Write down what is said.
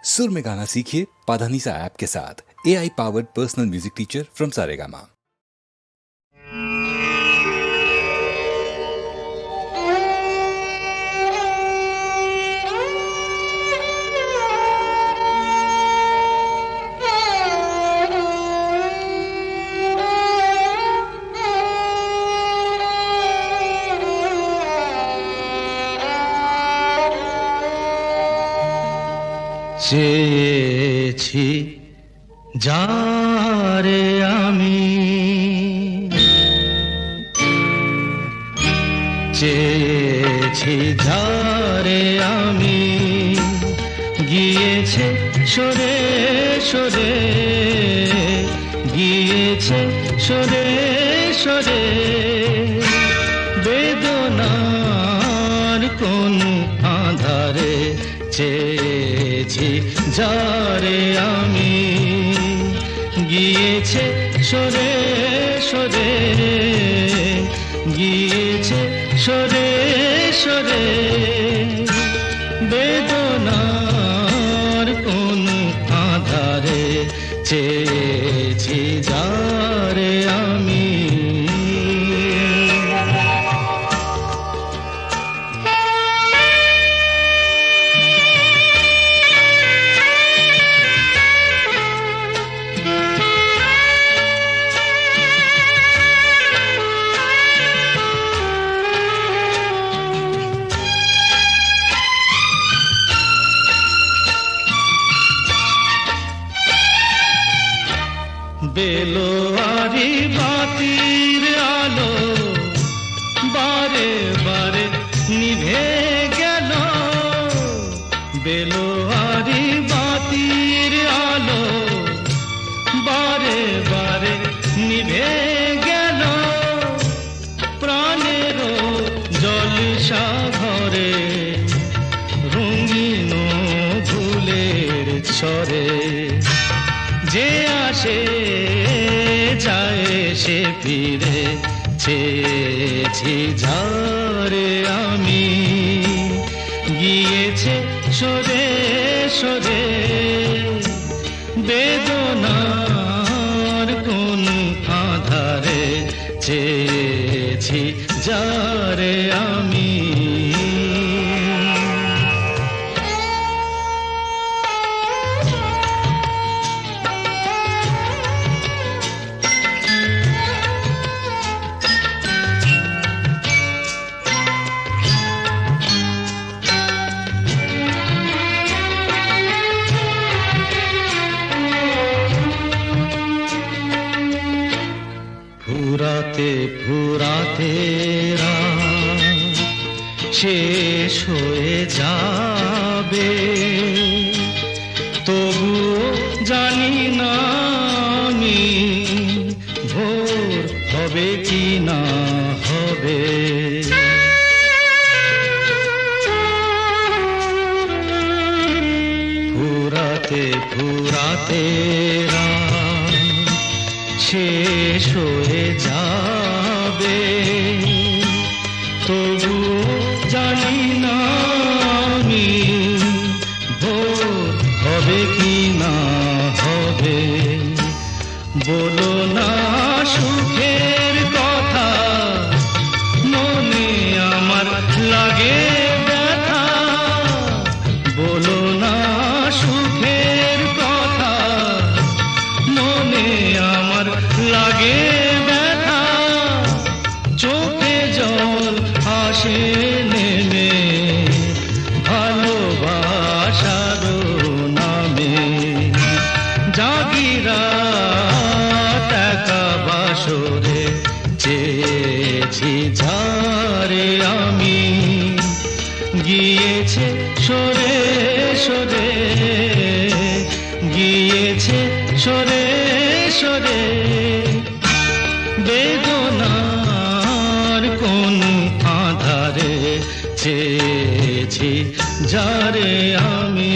सुर में गाना सीखिए पाधानीसा ऐप के साथ। AI powered personal music teacher from Saregama. চেয়েছি যারে আমি, চেয়েছি যারে আমি, গিয়েছে সরে সরে, গিয়েছে সরে সরে, বেদনার কোন আধারে চেয়েছি যারে আমি, গিয়েছে সরে সরে, গিয়েছে সরে সরে, বেদনার কোন আধারে চেয়েছি যারে আমি। বেলোয়ারি বাতির আলো বারে বারে নিভে গেল, বেলোয়ারি বাতির আলো বারে বারে নিভে গেল, প্রাণের জলসা ঘরে রঙিন ফুলের ছড়ে, যে আসে যায় সে ফিরে, চেয়েছি যারে আমি, গিয়েছে সরে সরে, বেদনার কোন আধারে চেয়েছি যারে আমি। ফুরাতে ফুরাতে রাত শেষ হয়ে যাবে, তবুও জানি না আমি ভোর হবে কি না হবে। ফুরাতে ফুরাতে রাত শেষ হয়ে যাবে, তবু জানি না আমি ভোর হবে কি না হবে। বলো না সুখের কথা, মনে আমার লাগে ব্যথা, বলো না সুখের কথা, মনে আমার লাগে ব্যথা, চোখে জল আসে নেমে ভালোবাসার নামে, জাগিরা টাকা বাসরে চেয়েছি যারে আমি, গিয়েছে সরে সরে, গিয়েছে সরে সরে, বেদনার কোন আধারে চেয়েছি যারে আমি।